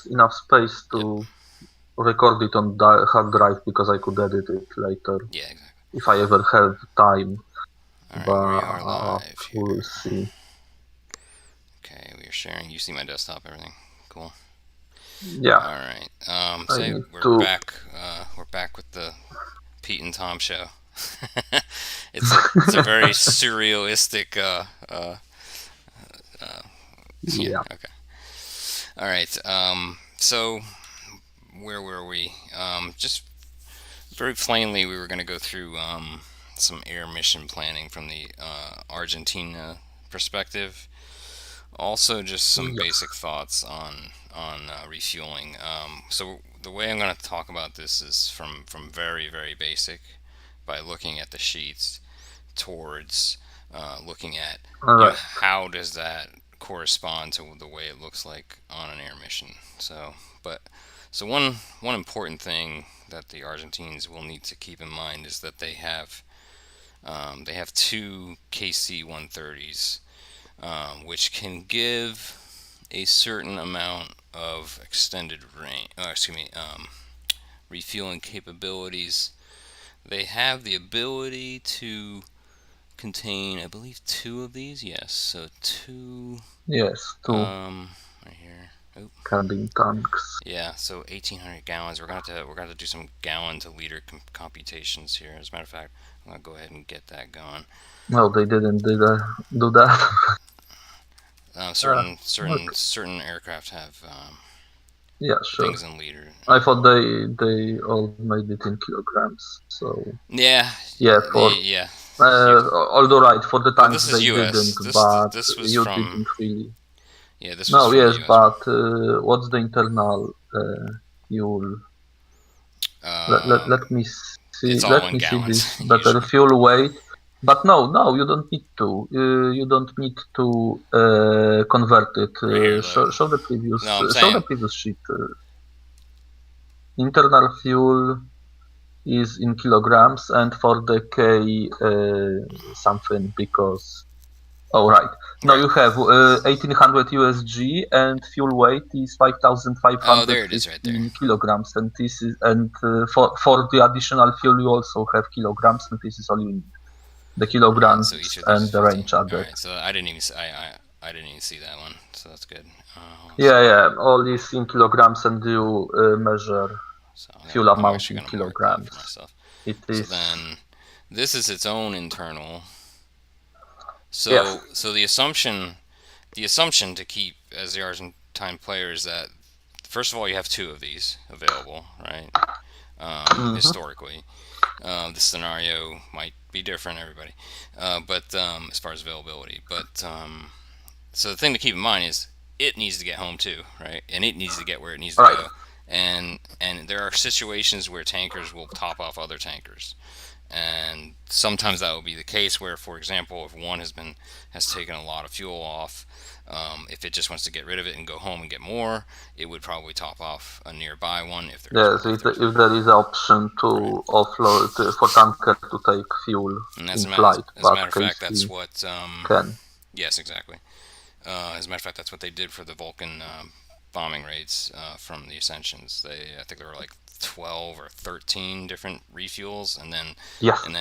enough space to record it on hard drive because I could edit it later. Yeah, exactly. If I ever have time. All right, But we are live here. we'll see. Okay, we are sharing. You see my desktop, everything. Cool. Yeah. All right. So we're back. We're back with the Pete and Tom show. it's a very surrealistic. Yeah. Okay. All right. So where were we? Just very plainly, we were going to go through some air mission planning from the Argentina perspective. Also, just some basic thoughts on refueling. So the way I'm going to talk about this is from very very by looking at the sheets towards looking at how does that correspond to the way it looks like on an air mission. So one important thing that the Argentines will need to keep in mind is that they have two KC-130s, which can give a certain amount of extended range. Refueling capabilities. They have the ability to contain, I believe, two of these. Yes, so two. Yes, two. Right here. Oh. Cabin tanks. Yeah, so 1,800 gallons. We're gonna have to do some gallon to liter computations here. As a matter of fact, I'm gonna go ahead and get that going. No, they didn't do that. Certain aircraft have things in liter. I thought they all made it in kilograms. So yeah. Although right for the tanks they didn't, but this was you from, didn't really. Yeah, this was yes, but what's the internal fuel? Let me see. It's all let me see this better fuel weight. But no, you don't need to. You don't need to convert it. Show the previous. Show the previous sheet. Internal fuel is in kilograms, and for the K something because. Oh right. Now you have 1,800 USG and fuel weight is 5,500 there it is right there. kilograms, and this is for the additional fuel you also have kilograms, and this is all you need. The kilograms and the range added. Right, so I didn't even see that one, so that's good. All is in kilograms, and you measure fuel amount in kilograms. It is. So then this is its own internal. So the assumption to keep as the Argentine player is that first of all you have two of these available, right? Historically, the scenario might be different, everybody, but as far as availability. But so the thing to keep in mind is it needs to get home too, right? And it needs to get where it needs to go. And there are situations where tankers will top off other tankers. And sometimes that will be the case where, for example, if one has taken a lot of fuel off, if it just wants to get rid of it and go home and get more, it would probably top off a nearby one. If there is an option to offload for tanker to take fuel in flight. As a matter of fact, that's what can. Yes, exactly. As a matter of fact, that's what they did for the Vulcan bombing raids from the Ascensions. I think there were like 12 or 13 different refuels, and then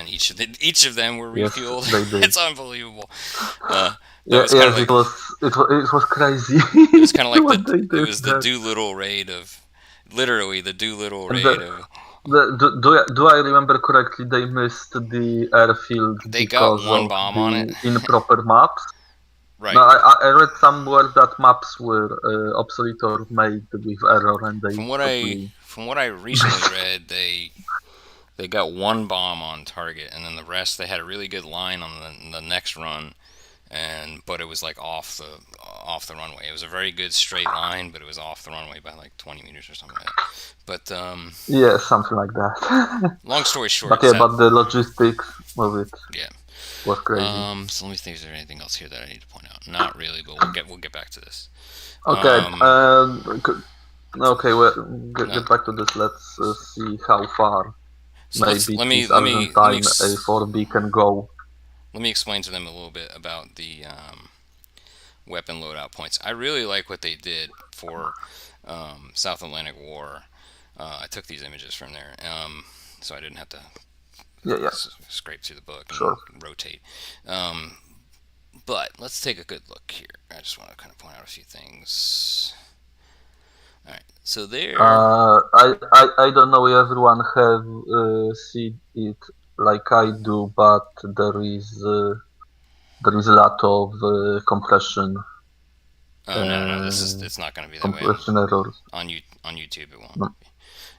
each of them were refueled. It's unbelievable. It was crazy. It was kind of like the Doolittle raid of literally the Doolittle raid of. Do I remember correctly? They missed the airfield. They got one bomb on it. Improper maps. Right. No, I read somewhere that maps were obsolete or made with error, and they. From what I recently read, they got one bomb on target, and then the rest they had a really good line on the next run, but it was like off the runway. It was a very good straight line, but it was off the runway by like 20 meters or something like that. But something like that. Long story short. But but the logistics of it. Yeah. Was crazy. So let me think. Is there anything else here that I need to point out? Not really, but we'll get back to this. Okay. Well, get back to this. Let's see how far Argentine A4B can go. Let me explain to them a little bit about the weapon loadout points. I really like what they did for South Atlantic War. I took these images from there, so I didn't have to Yeah. scrape through the book and Sure. rotate. Um, but let's take a good look here. I just want to kind of point out a few things. All right, so there. I don't know if everyone have seen it like I do, but there is a lot of compression Oh no, this is it's not going to be that way compression errors. on YouTube. It won't. No.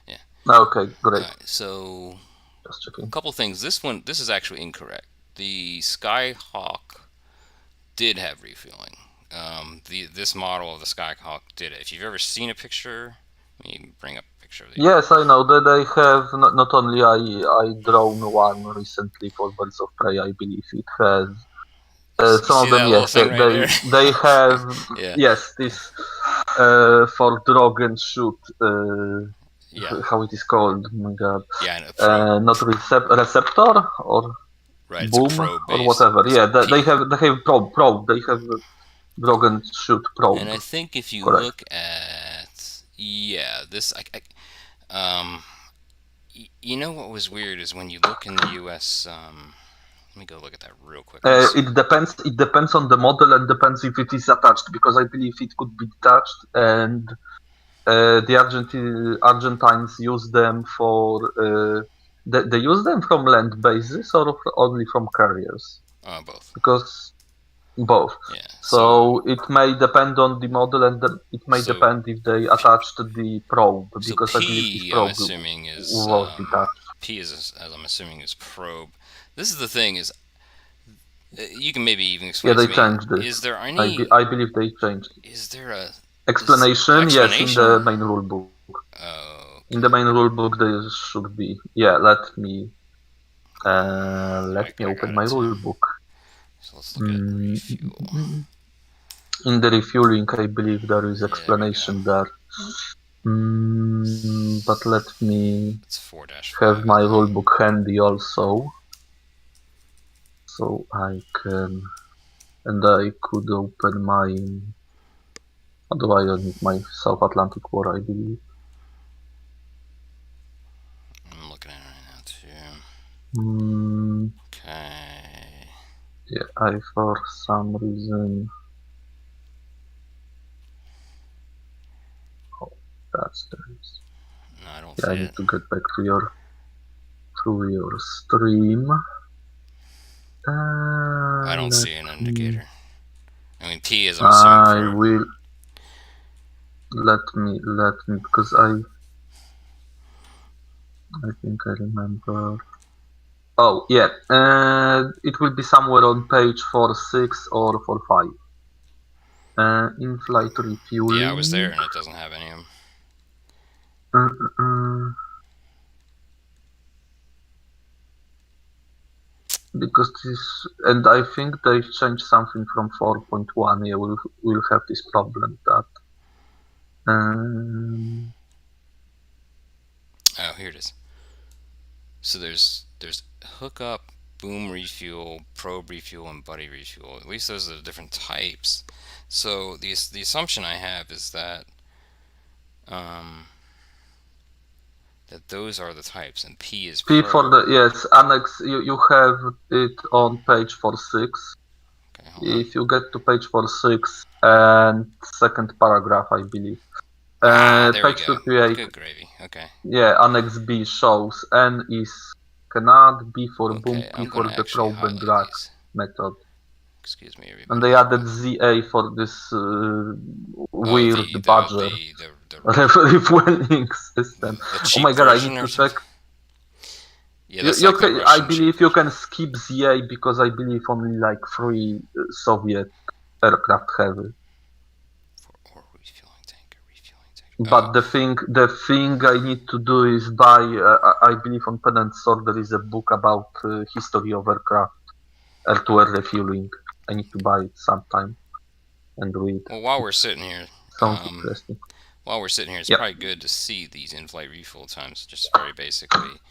Yeah. Okay, All great. right, so Just a checking. couple things. This is actually incorrect. The Skyhawk did have refueling. This model of the Skyhawk did it. If you've ever seen a picture, let me bring up a picture of the. Yes, I know that they have not only I drawn one recently for Birds of Prey. I believe it has You some see of them. that little Yes, thing right there? they have Yeah, yes this for drag and shoot. yeah, How it is called? Oh my God. yeah. And a probe, Not receptor or right? It's a boom probe or based. whatever. So Yeah, P. they have probe. They have drag and shoot And probe. I think if you Correct. look at this, you know what was weird is when you look in the U.S. Let me go look at that real quick. Let me see. It depends. It depends on the model and depends if it is attached because I believe it could be detached and the Argentines use them for. They use them from land bases or only from carriers Both. because both. Yeah. So it may depend on the model and it may So depend if they attached the probe so because I believe this P, I'm probe assuming is was detached. P is as I'm assuming is probe. This is the thing is you can maybe even Yeah, explain they to me. changed it. Is there any? I believe they changed it. Is there a is Explanation, yes, in the explanation? main rule book. Oh, In the okay. main rule book, there should be. Yeah, let me I open got my it too. rule book. So let's look at Mm, refuel. in the refueling, I believe there is Yeah, there we go. explanation there. But let me It's 4-5, have I my think. rule book handy also, so I can, and I could open my. Although I don't need my South Atlantic War, I believe. I'm looking at it right now too. Mm, Okay. yeah, I for some reason. Oh, that's the reason. No, I don't Yeah, I see need it. to get back to your stream. I don't Let see an me. indicator. I mean, P is I'm assuming I probe. will. Let me because I think I remember. Oh yeah, it will be somewhere on page 46 or 45. In-flight Yeah, I was there refueling. and it doesn't have any of them. Uh, uh, uh, because this, and I think they changed something from 4.1. Yeah, we'll have this problem that. Oh, here it is. So there's hookup, boom refuel, probe refuel, and buddy refuel. At least those are the different types. So the assumption I have is um, that those are the types, and P is P for probe. the yes annex. You have it on page 46. Okay, hold on. If you get to page 46 and second paragraph, I believe. There we Page go. 38. Good gravy. Okay. Yeah, Annex B shows N is cannot, B for boom, Okay, P I'm for gonna the actually probe and highlight drag these. method. Excuse me, And everybody. they Here we added go. ZA for this Oh, weird badger refueling system. the Oh cheap my god, I need version or to check. something. Yeah, that's like the I Russian cheap believe you version. can skip ZA because I believe only like 3 Soviet aircraft have it. Or refueling tanker, refueling tanker. Oh, But the thing I need to do is buy. I believe on Pen and Sword there is a book about history of aircraft, air-to-air refueling. I need to buy it sometime and read. well, while It we're sitting here, sounds interesting. it's Yeah. probably good to see these in-flight refuel times. Just very basically,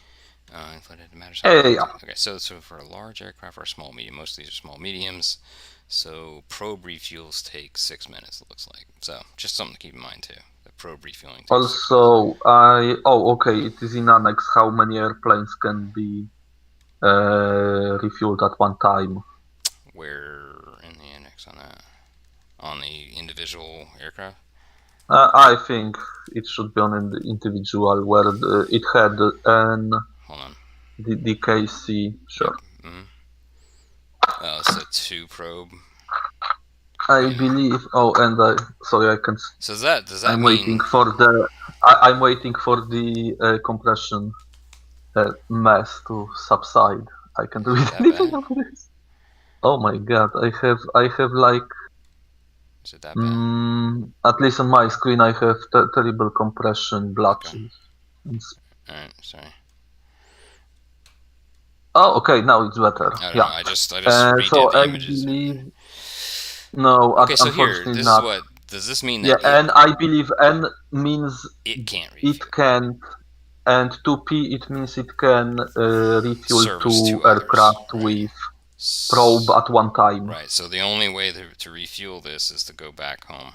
in-flight it matters how Yeah, long yeah, it yeah. takes. Okay, so for a large aircraft or a small medium, most of these are small mediums. So probe refuels take 6 minutes. It looks like. So just something to keep in mind too. The probe refueling takes. Also, okay, it is in annex how many airplanes can be refueled at one time. Where in the annex on that? On the individual aircraft? I think it should be on the individual where it had an Hold on. the DKC. Sure. Yep. Oh, so 2 probe. I believe. Oh, and sorry, I can. So does that I'm mean waiting for the. I'm waiting for the compression mess to subside. I can do that anything bad? of this. Oh my god! I have like. Is it that bad? At least on my screen, I have terrible compression blotches. Okay. Alright, sorry. Oh, okay, now it's better. I don't Yeah. know. I just redid So the I images. believe. No, Okay, so here, unfortunately this not. is what. Does this mean Yeah, that and I believe N means it can't refuel? it can, and 2P it means it can refuel Service 2 2 others, aircraft right. with probe at one time. Right, so the only way to refuel this is to go back home.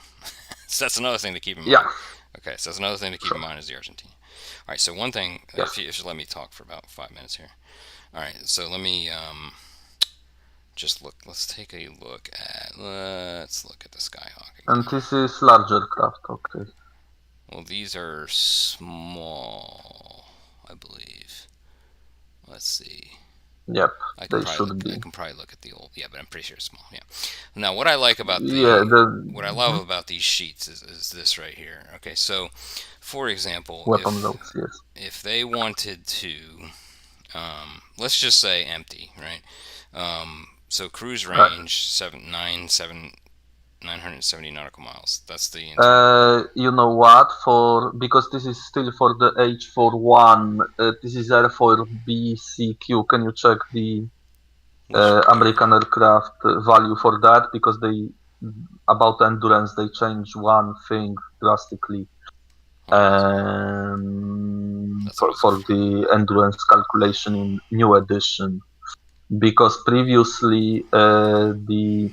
So that's another thing to keep in mind. Yeah. Okay, so that's another thing to keep in mind is the Argentina. All right, so one thing, Yes. if you let me talk for about 5 minutes here. All right, so let me just look. Let's take a look at. Let's look at the Skyhawk again. And this is larger craft, okay. Well, these are small, I believe. Let's see. Yep, I they should be. I can probably look at the old. Yeah, but I'm pretty sure it's small. Yeah. Now, what I like about what I love about these sheets is this right here. Okay, so for example, weapon loads, yes. If they wanted to, let's just say empty, right? So cruise range 970 nautical miles. That's the. You know what? Because this is still for the H41. This is Airfoil BCQ. Can you check the American aircraft value for that? Because about endurance, they changed one thing drastically for the endurance calculation in new edition. Because previously the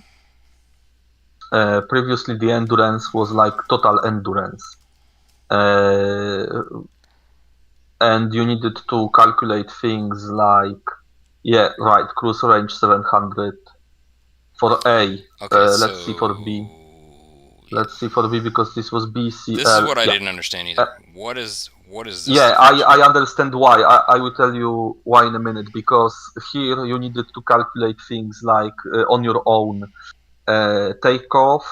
endurance was like total endurance, and you needed to calculate things like cruise range 700 for A. Let's see for B. Let's see for B because this was BCL. This is what I didn't understand either. What is this? Yeah, I understand why. I will tell you why in a minute. Because here you needed to calculate things like on your own. Takeoffs,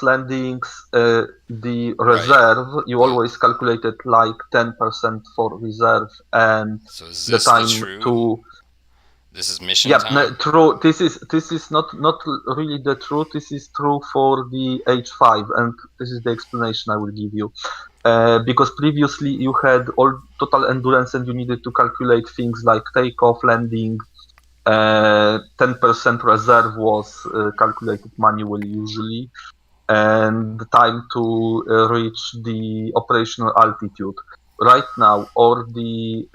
landings, the reserve, you always calculated like 10% for reserve, and so is the time to. This is mission time? Yeah, true. This is not really the truth. This is true for the H5, and this is the explanation I will give you. Because previously you had all total endurance, and you needed to calculate things like takeoff, landing. 10% reserve was calculated manually usually, and the time to reach the operational altitude. Right now, all the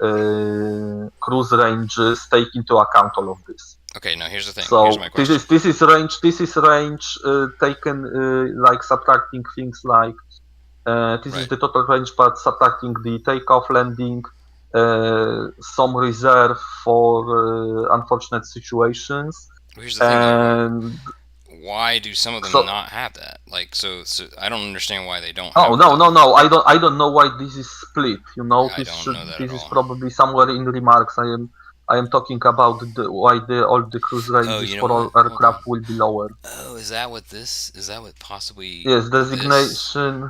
cruise ranges take into account all of this. Okay, now here's the thing. So here's my question. This is range taken like subtracting things like this is the total range, but subtracting the takeoff, landing. Some reserve for unfortunate situations. Here's the thing, why do some of them not have that? Like, so I don't understand why they don't. Oh no! I don't know why this is split. You know, this is probably somewhere in the remarks. I am talking about why all the cruise ranges for all aircraft will be lower. Oh, is that what possibly? Yes, designation.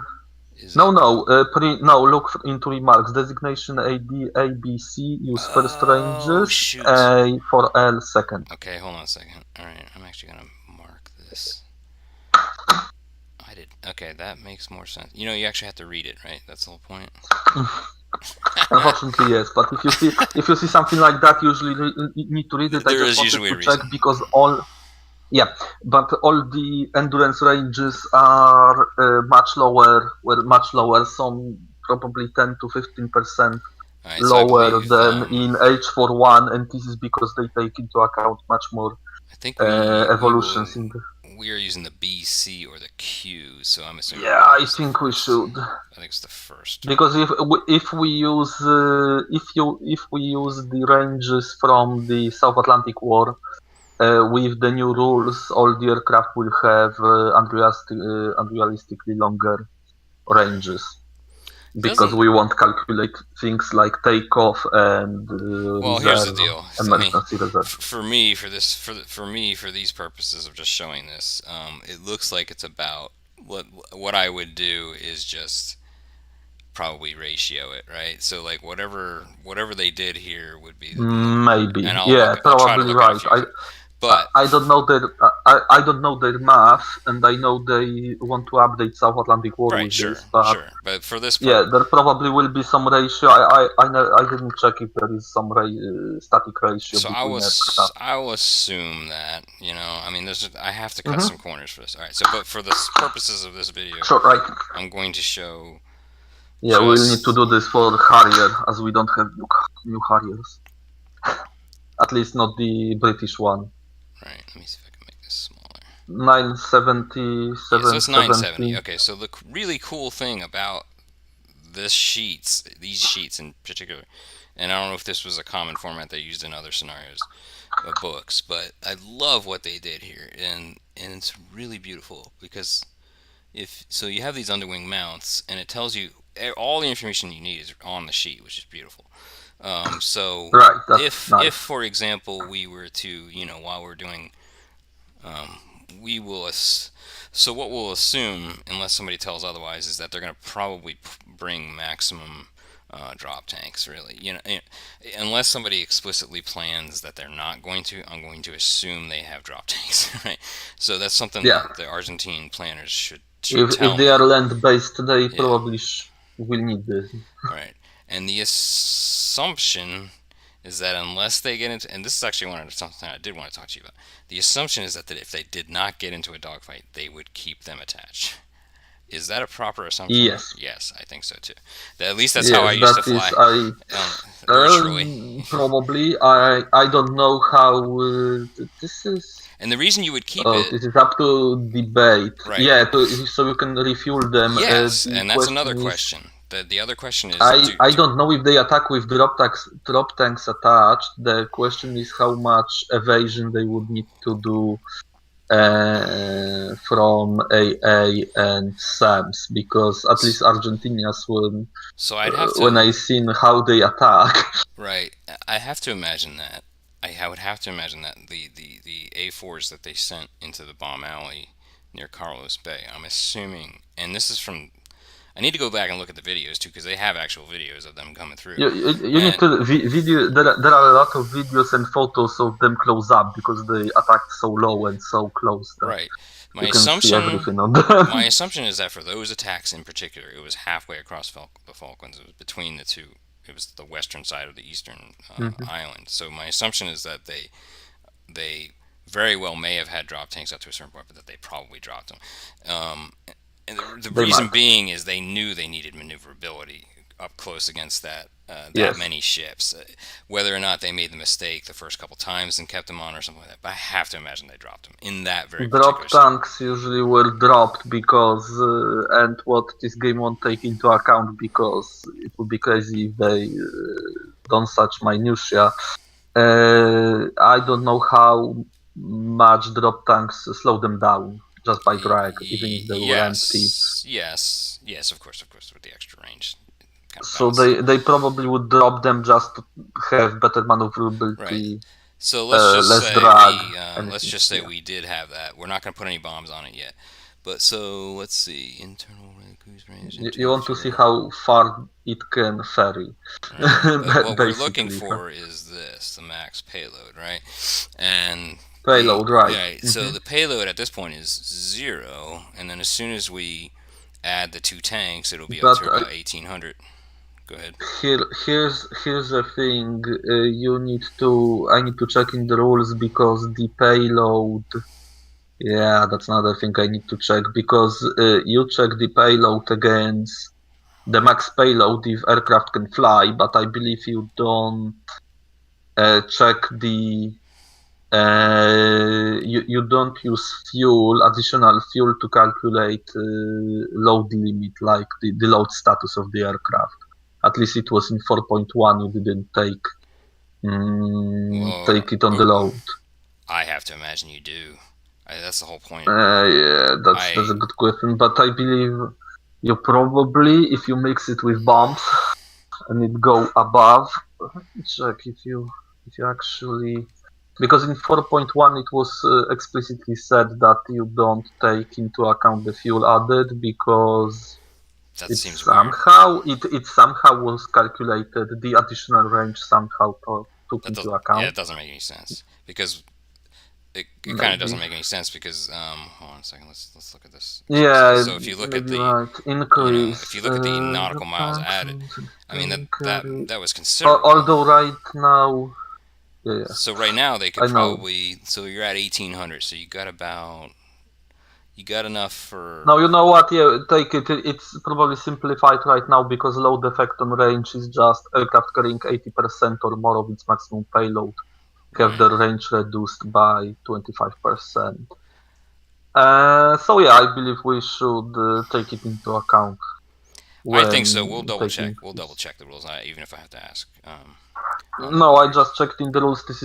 No, look into remarks. Designation ABC, use first ranges, A for L second. Okay, hold on a second. Alright, I'm actually going to mark this. I did. Okay, that makes more sense. You know, you actually have to read it, right? That's the whole point. Unfortunately, yes. But if you see something like that, usually you need to read it. There is usually a reason. Check because but all the endurance ranges are much lower. Some probably 10 to 15% lower than in H41, and this is because they take into account much more evolutions in the. we are using the B, C, or the Q. So I'm assuming. Yeah, I think we should. I think it's the first. Because if we use if we use the ranges from the South Atlantic War with the new rules, all the aircraft will have unrealistically longer ranges. Because we won't calculate things like takeoff and well, here's the deal. Emergency reserve. For these purposes of just showing this, it looks like it's about what I would do is just probably ratio it, right? So like whatever they did here would be maybe. And I'll probably right. But I don't know their I don't know their math, and I know they want to update South Atlantic War with this. But But for this there probably will be some ratio. I didn't check if there is some static ratio. So I will assume that, you know, I mean, I have to cut some corners for this. All right. So, but for the purposes of this video, I'm going to show. Yeah, we'll need to do this for Harrier, as we don't have new Harriers. At least not the British one. Right, let me see if I can make this smaller. 970, so it's 970. Okay, so the really cool thing about these sheets in particular, and I don't know if this was a common format they used in other scenarios, books, but I love what they did here, and it's really beautiful because you have these underwing mounts, and it tells you all the information you need is on the sheet, which is beautiful. So if for example we were to, you know, while we're doing so what we'll assume, unless somebody tells otherwise, is that they're going to probably bring maximum drop tanks, really, you know, unless somebody explicitly plans that they're not going to. I'm going to assume they have drop tanks, right? So that's something that the Argentine planners should if they are land based, they probably will need this, right? And the assumption is that unless they get into, and this is actually something I did want to talk to you about, the assumption is that if they did not get into a dogfight, they would keep them attached. Is that a proper assumption? Yes, I think so too. At least that's how I used to fly. Probably. I don't know how this is. And the reason you would keep it... This is up to debate. Right. Yeah, so you can refuel them. Yes, and that's another question. The other question is... I don't know if they attack with drop tanks attached. The question is how much evasion they would need to do from AA and SAMs, because at least Argentinians when I seen how they attack. Right, I have to imagine that. I would have to imagine that the A4s that they sent into the bomb alley near Carlos Bay, I'm assuming, and this is from... I need to go back and look at the videos too, because they have actual videos of them coming through. You need to video. There are a lot of videos and photos of them close up because they attacked so low and so close. Right. My assumption is that for those attacks in particular, it was halfway across the Falklands. It was between the two. It was the western side of the eastern island. So my assumption is that they very well may have had drop tanks up to a certain point, but that they probably dropped them. And the reason being is they knew they needed maneuverability up close against that many ships. Whether or not they made the mistake the first couple times and kept them on or something like that, but I have to imagine they dropped them in that very drop tanks usually were dropped because, and what this game won't take into account, because it would be crazy if they don't such minutia. I don't know how much drop tanks slow them down. Just by drag, even if they were empty. Yes, of course, with the extra range. So they probably would drop them just to have better maneuverability. Right. So let's just say we did have that. We're not going to put any bombs on it yet. But so let's see, internal cruise range. You want to see how far it can ferry. Right. What we're looking for is this, the max payload, right? And payload, right. Right. So the payload at this point is 0, and then as soon as we add the 2 tanks, it'll be up to about 1,800. Go ahead. Here's the thing. I need to check in the rules, because the payload. Yeah, that's another thing I need to check, because you check the payload against the max payload if aircraft can fly, but I believe you don't check the you don't use additional fuel to calculate load limit, like the load status of the aircraft. At least it was in 4.1. You didn't take it on the load. I have to imagine you do. That's the whole point. Yeah, that's a good question, but I believe you probably, if you mix it with bombs and it go above. Let me check if you actually, because in 4.1 it was explicitly said that you don't take into account the fuel added because That it seems somehow weird. it somehow was calculated, the additional range somehow took into account. Yeah, it doesn't make any sense because it kind of doesn't make any sense because hold on a second, let's look at this. Yeah, So if you look at maybe the right. Increase. if you look at the nautical miles added, I mean that was Oh, considerable. although right now, yeah. So right now they could I know. probably, so you're at 1800, so you got enough for. Now you know what? Yeah, take it. It's probably simplified right now because load effect on range is just aircraft carrying 80% or more of its maximum payload have their range reduced by 25%. So yeah, I believe we should take it into account. I think so. We'll double check. We'll double check the rules, even if I have to ask. No, I just checked in the rules. This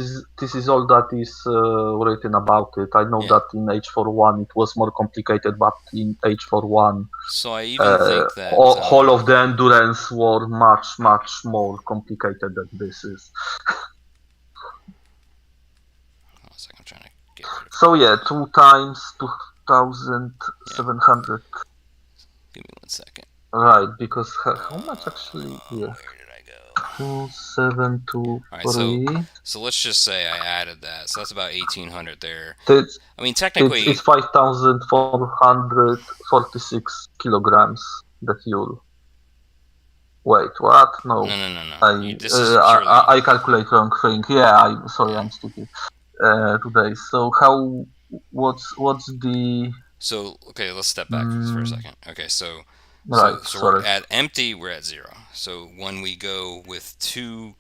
is all that is written about it. I know that in H41 it was more complicated, but in H41, so I even think that all of the endurance were much more complicated than this is. Hold on a second, I'm trying to get rid of it. So yeah, 2 times 2,700. Give me 1 second. Right, because how much actually? Yeah. Where did I go? 2,723. Alright, so let's just say I added that. So that's about 1,800 there. It's, I mean, technically, it's 5,446 kilograms, the fuel. Wait, what? No. I calculate wrong thing. Yeah, I'm stupid today. So what's the... So, okay, let's step back for a second. Okay, so we're at empty, we're at 0. So when we go with two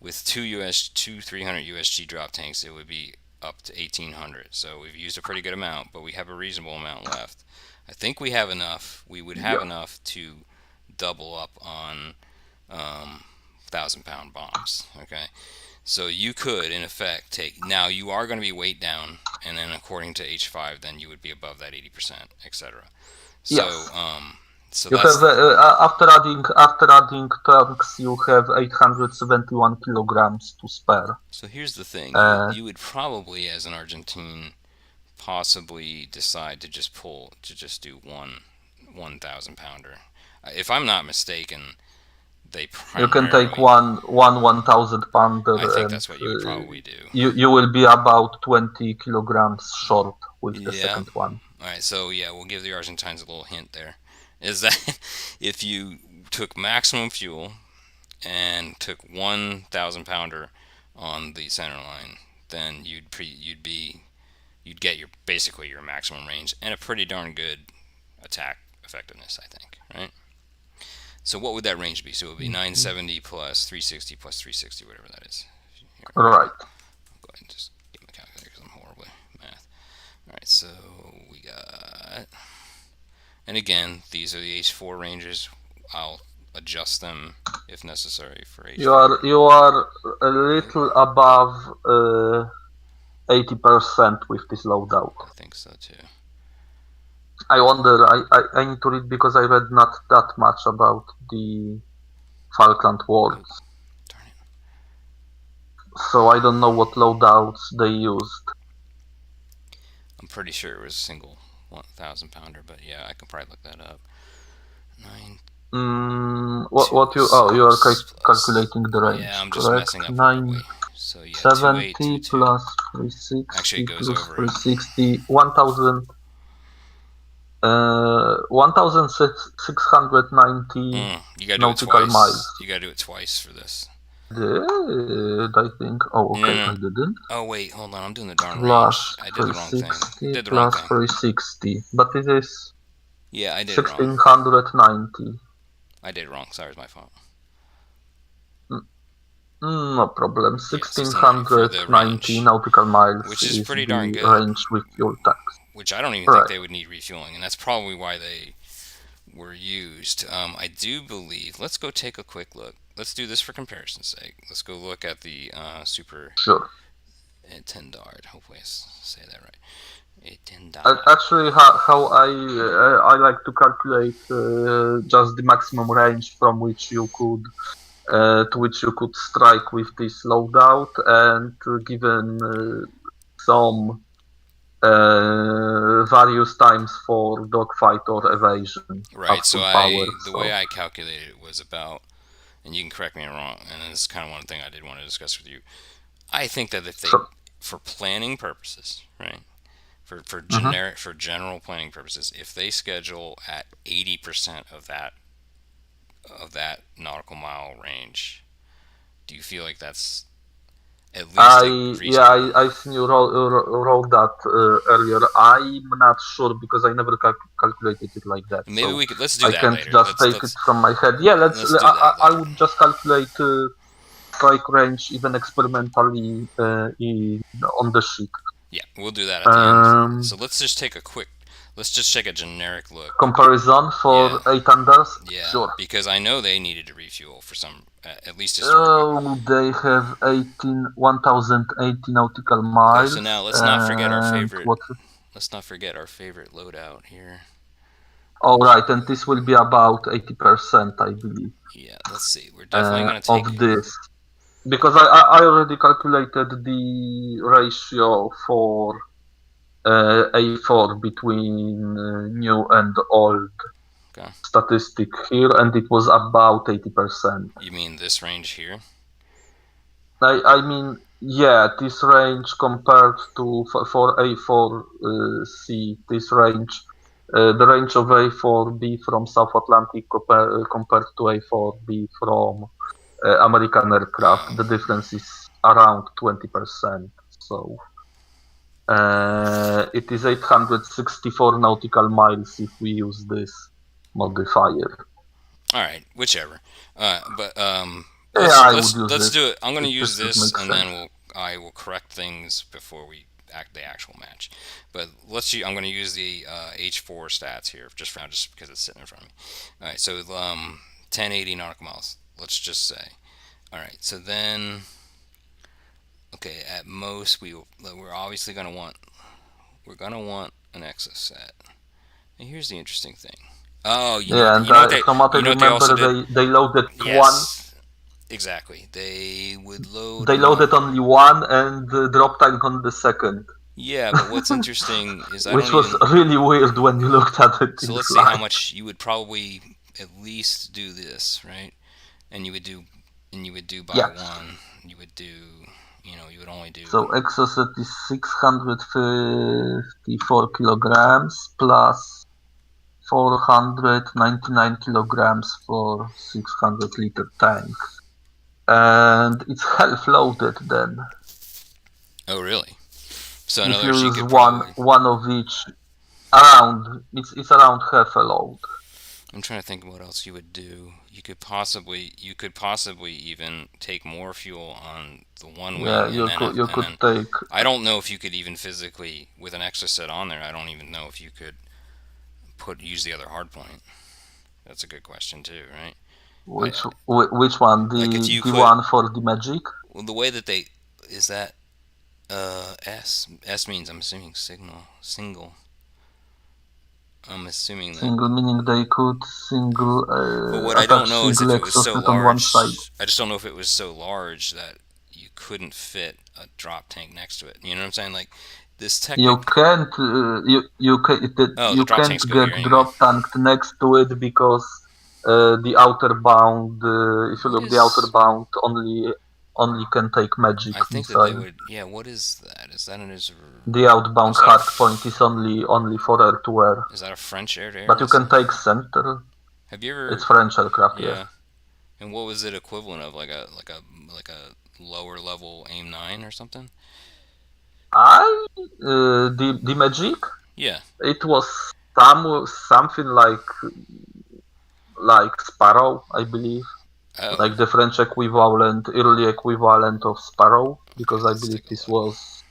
300 USG drop tanks, it would be up to 1,800. So we've used a pretty good amount, but we have a reasonable amount left. I think we have enough. We would have enough to double up on 1,000-pound bombs. Okay, so you could, in effect, take. Now you are going to be weight down, and then according to H5, then you would be above that 80%, etc. So, so you have after adding tanks, you have 871 kilograms to spare. So here's the thing: you would probably, as an Argentine, possibly decide to just do one 1,000-pounder. If I'm not mistaken, you can take one 1,000-pounder. I think that's what you would probably do. You will be about 20 kilograms short with the second one. All right, so yeah, we'll give the Argentines a little hint there. Is that if you took maximum fuel and took 1,000-pounder on the center line, then you'd get basically your maximum range and a pretty darn good attack effectiveness, I think, right? So what would that range be? So it would be 970 plus 360 plus 360, whatever that is. All right. I'll go ahead and just get my calculator because I'm horrible at math. All right, so we got, and again, these are the H4 ranges. I'll adjust them if necessary for H4. You are a little above 80% with this loadout. I think so too. I wonder, I need to read because I read not that much about the Falkland Wars. Darn it. So I don't know what loadouts they used. I'm pretty sure it was a single 1,000-pounder, but yeah, I can probably look that up. You are calculating the range. Yeah, I'm just correct? messing up. 970 plus 360 actually it goes plus over 360, 1,000. 1,690 nautical miles. You gotta do it twice for this. Did I think? Oh, okay, I didn't. Oh wait, hold on, I'm doing the darn range. I did the wrong thing. Did the wrong thing. 360, but it is. Yeah, I did 1,690. I did it wrong. Sorry, it's my fault. No problem. Yeah, 1690 for the 1690 range, nautical miles which is is pretty darn the good. range with fuel tanks. Which I don't even think Right. they would need refueling, and that's probably why they were used. I do believe. Let's go take a quick look. Let's do this for comparison's sake. Let's go look at the Super Sure. Tendard. Hopefully, I say that right. Actually, how I like to calculate just the maximum range from which you could to which you could strike with this loadout, and given some various times for dogfight or evasion at Right. So full power. the way So I calculated it was about, and you can correct me if I'm wrong, and this is kind of one thing I did want to discuss with you. I think that if they, sure. for planning purposes, right, for Mhm. general planning purposes, if they schedule at 80% of that nautical mile range, do you feel like that's at least reasonable? I've seen you roll that earlier. I'm not sure because I never calculated it like that, Maybe so we could let's do I that can't later. just take it from my head. Yeah, Let's do that I later. would just calculate strike range even experimentally on the sheet. Yeah, we'll do that at the end. So Um, let's just take a generic look. Comparison Yeah, for 800s, yeah, sure. because I know they needed to refuel for some, at least historically. They have 1080 nautical Okay, so miles, now and what? let's not forget our favorite loadout here. All right, and this will be about 80%, I believe, Yeah, let's see. We're definitely gonna take. of this. Because I already calculated the ratio for A4 between new and old Okay. statistic here, and it was about 80%. You mean this range here? I mean, yeah, this range compared to for A4C, this range, the range of A4B from South Atlantic compared to A4B from American aircraft, the difference is around 20%. So it is 864 nautical miles if we use this modifier. All right, whichever. But Yeah, I would use let's this. do it. I'm gonna use This this, makes and then sense. I will correct things before we act the actual match. But I'm gonna use the H4 stats here just for now, just because it's sitting in front of me. All right, so 1080 nautical miles. Let's just say. All right, so then okay, at most we're obviously gonna want an exoset. And here's the interesting thing. Oh, Yeah, and from what I you know what they also remember, did? they loaded one. Yes, exactly. They would load They one. loaded only one and drop tank on the second, Yeah, but what's interesting is I which don't was even. really weird when you looked at it So in let's see how flight. much you would probably at least do this, right? And you would do by Yeah. one. You would do, you would only do. So exocet is 654 kilograms plus 499 kilograms for 600-liter tank. And it's half loaded then. Oh, really? So in If other you words, you use could probably. one of each, around it's around half a load. I'm trying to think of what else you would do. You could possibly even take more fuel on the one Yeah, wing, and you and could then take I don't know if you could even physically with an extra set on there. I don't even know if you could use the other hard point. That's a good question too, right? which one? Like if you The could, one for the magic? well, the way that they is that S means I'm assuming single. I'm assuming that. Single meaning they could single But what I don't attach know is if single it was so exocet on one side. large. I just don't know if it was so large that you couldn't fit a drop tank next to it. You know what I'm saying? Like this You technic. can't Oh, the you drop can't tanks go get here anyway. drop tanked next to it because the outer bound if you What look the outer is? bound only can take magic I think that they missile. would. Yeah. What is that? Is that an The outbound is that a hard point is only for air to air, is that a French air-to-air but you can missile? take center. Have you It's ever? French aircraft, yeah. Yeah. And what was it equivalent of? Like a lower level AIM 9 or something? I the magic Yeah. it was something like Sparrow, I believe. Oh, like the French equivalent, early equivalent of Sparrow, because okay, I let's believe take a this look. was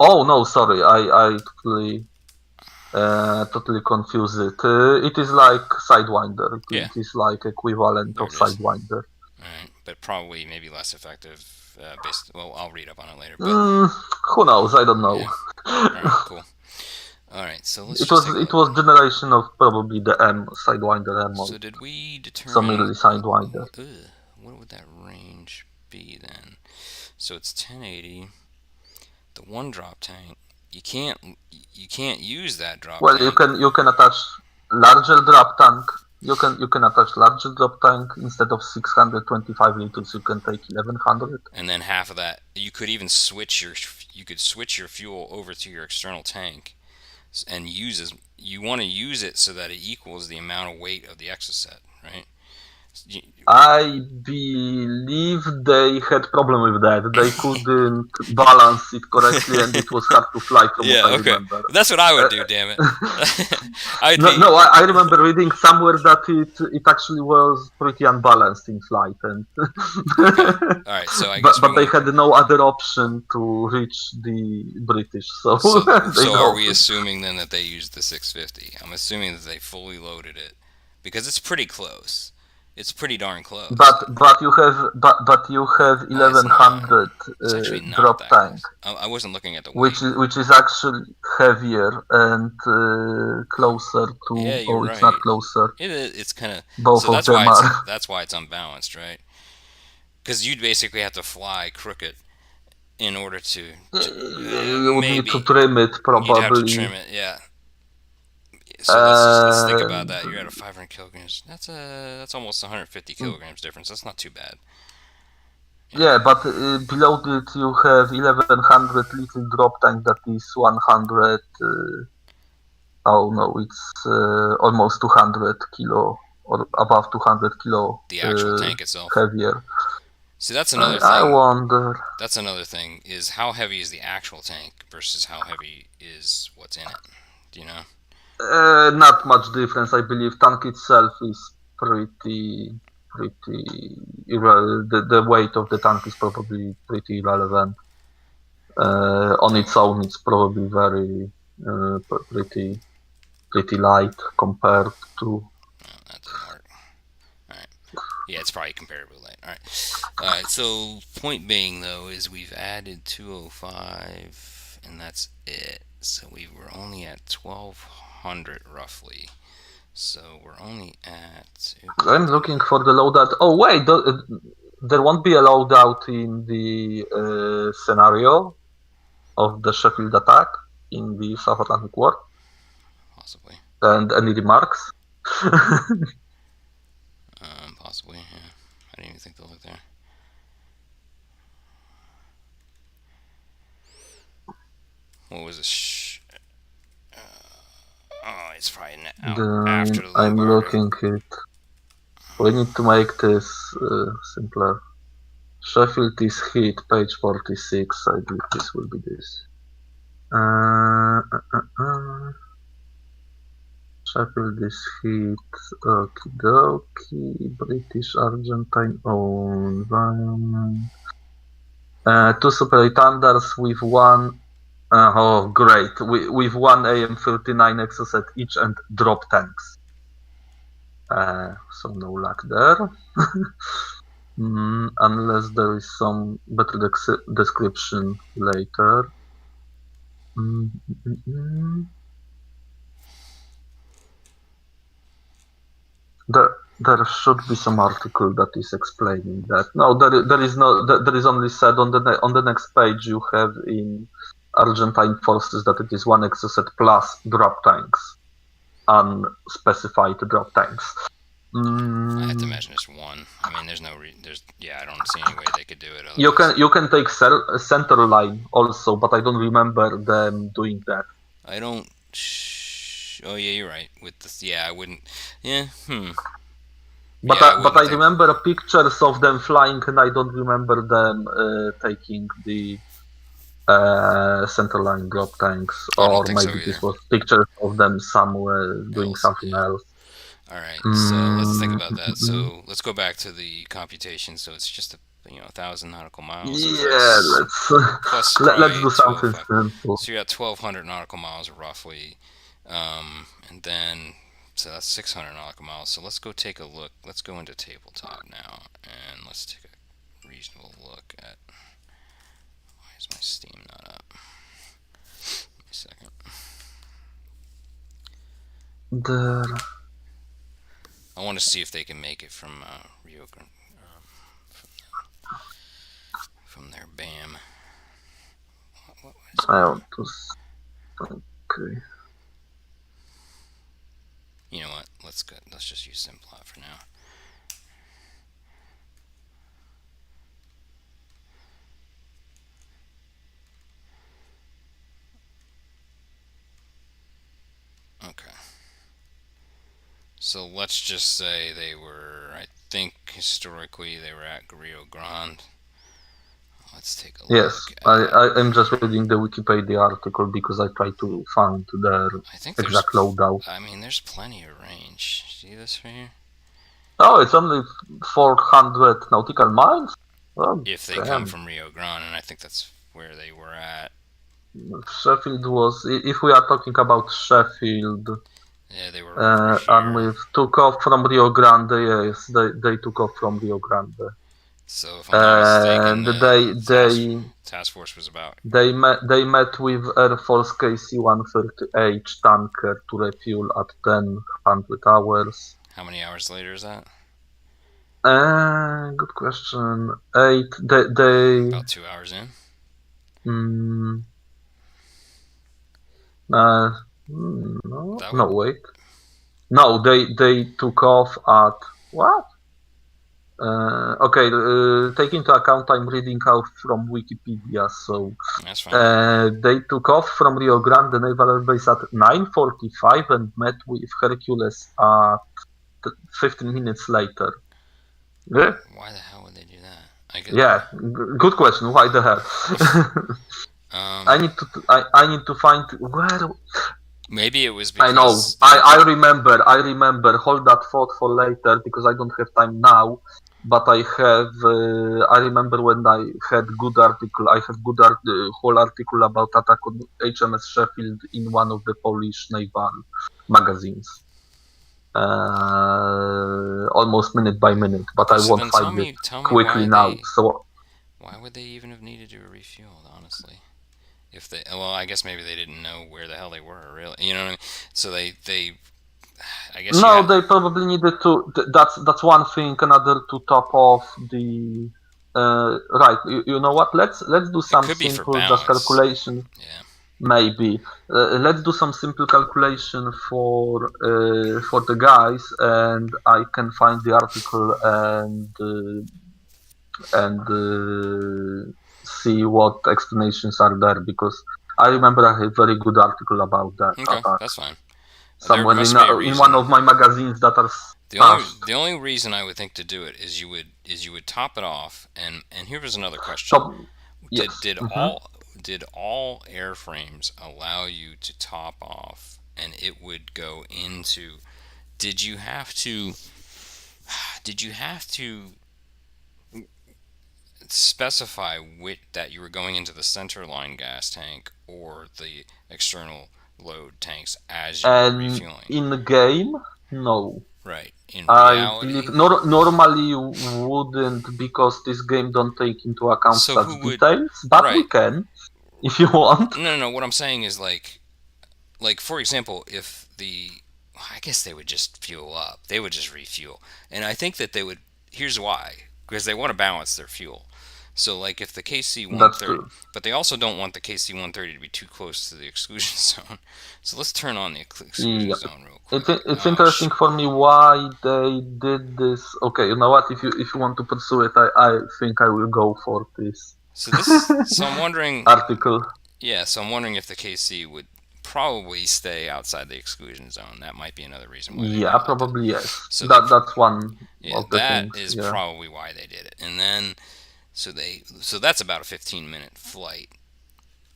oh no, sorry, I totally confused it. It is like Sidewinder. Yeah, It is like equivalent there of it is. Sidewinder. All right, but probably maybe less effective. Based. Well, I'll read up on it later. But Mm, who knows? I don't know. yeah. All right. Cool. All right. So let's It just was take a it look. was generation of probably the M Sidewinder M So mode. did we Some determine early Sidewinder. what would that range be then? So it's 1080. The one drop tank. You can't use that drop Well, tank. you can attach larger drop tank. You can attach larger drop tank instead of 625 liters. You can take 1100. And then half of that you could even switch your fuel over to your external tank and you want to use it so that it equals the amount of weight of the exoset, right? I believe they had problem with that. They couldn't balance it correctly, and it was hard to fly, from what Yeah, I okay. remember. That's what I would do, damn it. I'd No, be no, I remember reading somewhere that it actually was pretty unbalanced in flight, and okay. All right, so I guess we but they want had no other option to reach the British, so they so are dropped we it. assuming then that they used the 650? I'm assuming that they fully loaded it because it's pretty close. It's pretty darn close. But you have It's not. 1100 It's actually not drop that tank, close. I wasn't looking at the weight. which is actually heavier and closer Yeah, to. you're Oh, it's not right. closer. It's kind of Both so of them are. that's why it's unbalanced, right? Because you'd basically have to fly crooked in order You would need to maybe trim it you'd have to probably. trim it. Yeah. So let's think about And that. You're at a 500 kilograms. That's almost 150 kilograms difference. That's not too bad. yeah, but below it you have 1100 little drop tank that is 100. Oh no, it's almost 200 kilo or above 200 kilo The actual tank itself. heavier. See, that's another I thing. wonder. That's another thing is how heavy is the actual tank versus how heavy is what's in it. Do you know? Not much difference, I believe. Tank itself is pretty. The weight of the tank is probably pretty irrelevant. On its own, it's probably very pretty light compared to. Oh, that didn't work. All right. Yeah, it's probably comparably light. All right. All right. So point being though is we've added 205, and that's it. So we were only at 1200 roughly. So we're only at. I'm looking for the loadout. Oh wait, there won't be a loadout in the scenario of the Sheffield attack in the South Atlantic War. Possibly. And any remarks? Possibly. Yeah. I didn't even think to look there. What was this? Oh, it's probably out after the I'm Lombardo. looking it. We need to make this simpler. Sheffield is hit, page 46. I believe this will be this. Sheffield is hit. Okie dokie. British Argentine environment. Two Super 8 Thunders with one. Oh, great. With one AM39 exocet each and drop tanks. So no luck there. Unless there is some better description later. There should be some article that is explaining that. No, there is no. There is only said on the next page you have in Argentine forces that it is one exocet plus drop tanks, unspecified drop tanks. I have to imagine it's one. I mean, there's no I don't see any way they could do it. You can take center line also, but I don't remember them doing that. I don't. Oh yeah, you're right. With this, yeah, I wouldn't. Yeah. But Yeah, I remember pictures of them flying, and I don't remember them taking the center line drop tanks, I don't or think so maybe this either. was pictures of them somewhere doing something else. All right, so let's think Mm, about that. So let's go back to the computation. So it's just 1,000 nautical miles yeah, plus let's probably do something 205. simple. So you got 1,200 nautical miles roughly, and then so that's 600 nautical miles. So let's go take a look. Let's go into tabletop now, and let's take a reasonable look at. Why is my Steam not up? Give me a second. There. I want to see if they can make it from Rio Grande, from their BAM. What is I my? want to. Okay. You know what? Let's go. Let's just use Simplot for now. Okay. So let's just say they were. I think historically they were at Rio Grande. Let's take a Yes, look I, at. I am just reading the Wikipedia article because I try to find their I think exact loadout. I mean, there's plenty of range. See this right here? Oh, it's only 400 nautical miles? Oh, If they come damn. from Rio Grande, and I think that's where they were at. Sheffield was, if we are talking about Sheffield, Yeah, they were over and here. we took off from Rio Grande, yes, they took off from Rio Grande. So if I'm not mistaken, And task force was about. they met with Air Force KC-130H tanker to refuel at 1000 hours. How many hours later is that? Good question. Eight. They About 2 hours in. mm, no, That no, would. wait. No, they took off at what? Okay, take into account I'm reading out from Wikipedia, so That's fine. they took off from Rio Grande Naval Air Base at 9:45 and met with Hercules at 15 minutes later. Yeah, Why the hell would they do that? I get. yeah, good question. Why the hell? I Um, need to I need to find where. maybe it was I know. because I remember. I remember. Hold that thought for later because I don't have time now. But I have. I remember when I had good article. I have good whole article about attack on HMS Sheffield in one of the Polish naval magazines. Almost minute by minute, but okay. I So won't then find it tell me quickly now. So why would they even have needed to refuel? Honestly, if they well, I guess maybe they didn't know where the hell they were. Really, you know what I mean? So they I guess you no, had. they probably needed to. That's one thing. Another to top off the. Right, you know what? Let's do It some could be for simple just balance. calculation. Yeah. Maybe let's do some simple calculation for the guys, and I can find the article and see what explanations are there because I remember I have a very good article about that Okay, attack that's fine. There somewhere must be a in one reason. of my magazines that are stashed. The only reason I would think to do it is you would top it off, and here was another question: So did yes. Hmm. did all airframes allow you to top off, and it would go into? Did you have to? Did you have to specify that you were going into the center line gas tank or the external load tanks as you were And refueling? in the game, no. Right. In I believe reality, normally you wouldn't because this game don't take into account so such who would? details, but we Right. can if you want. No. What I'm saying is like for example, if the I guess they would just fuel up. They would just refuel. And I think that they would here's why. Because they want to balance their fuel. So like if the KC That's 130 true. but they also don't want the KC 130 to be too close to the exclusion zone. So let's turn on the exclusion Yeah. zone real It's quick. it's Oh interesting for me why they did this. Okay, you know what? If you want to pursue it, I think I will go for this so I'm wondering article. yeah, so I'm wondering if the KC would probably stay outside the exclusion zone. That might be another reason why they do Yeah, it like that. probably yes. So they That's one yeah, of the that things. is Yeah. probably why they did it. And then so that's about a 15-minute flight,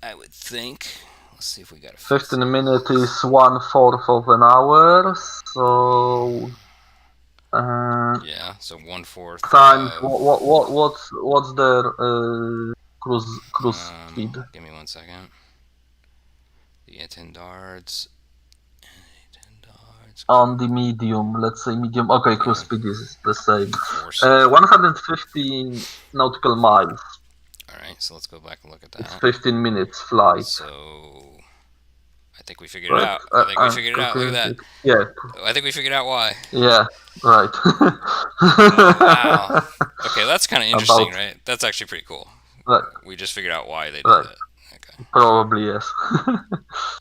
I would think. Let's see if we got a 15 minutes is 1/4 of an hour, so yeah, so 1/4 times of, what's their cruise speed? give me 1 second. The Tendards. On the medium, let's say medium. Okay, cruise speed is the same. 460. 150 nautical miles. Alright, so let's go back and look at It's that. 15 minutes flight. So I think we figured it out. I think we figured it out. Look at that. Yeah. I think we figured out why. Yeah, right. Wow. Okay, that's kind of interesting, right? That's actually pretty cool. Right. We just figured out why they did Right. that. Okay. Probably yes.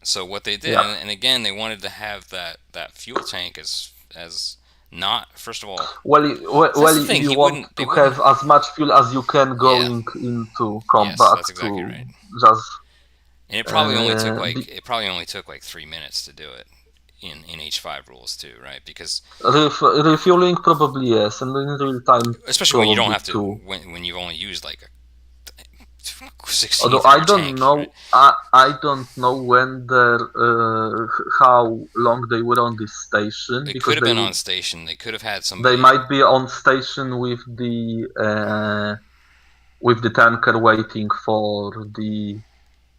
So what they did, Yeah. and again, they wanted to have that fuel tank as not, first of all. Well, the thing, you he want wouldn't- to they have wouldn't- as much fuel as you can going into combat that's exactly to right. just. And it probably only took the- like 3 minutes to do it in H5 rules too, right? Because refueling probably yes, and in real time especially when you don't have to too. when you've only used like a 16th Although of I your don't tank, know, right? I don't know when how long they were on this station. They because could have been on station. They could have had somebody. They might be on station with the tanker waiting for the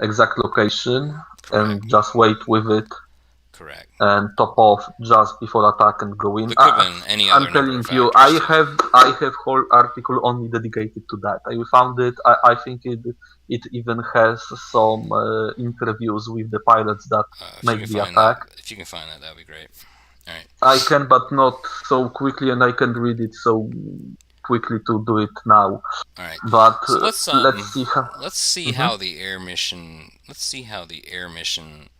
exact location. Correct. And just wait with it. Correct. And top off just before attack and go in. There could have been any other I'm number telling of you, I factors, have whole article only dedicated to that. I found it. I think it even has some interviews with the pilots that make the attack. If you can find that, that'd be great. All right. I can, but not so quickly, and I can read it so quickly to do it now. All right. But so let's see how. Let's see how the air mission. Let's see how the air mission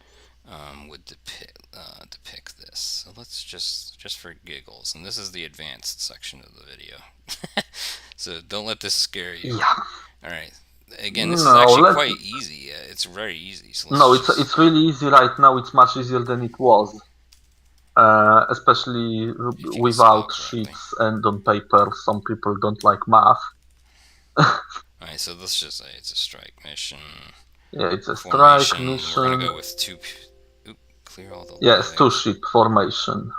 would depict this. So let's just for giggles, and this is the advanced section of the video. So don't let this scare you. Yeah. All right. Again, this is actually quite easy. It's very easy. So it's really easy right now. It's much easier than it was. Especially without sheets and on paper. Some people don't like math. Alright, so let's just say it's a strike mission. Yeah, it's a strike mission. We're gonna go with two. Clear all the. Yes, 2-ship formation.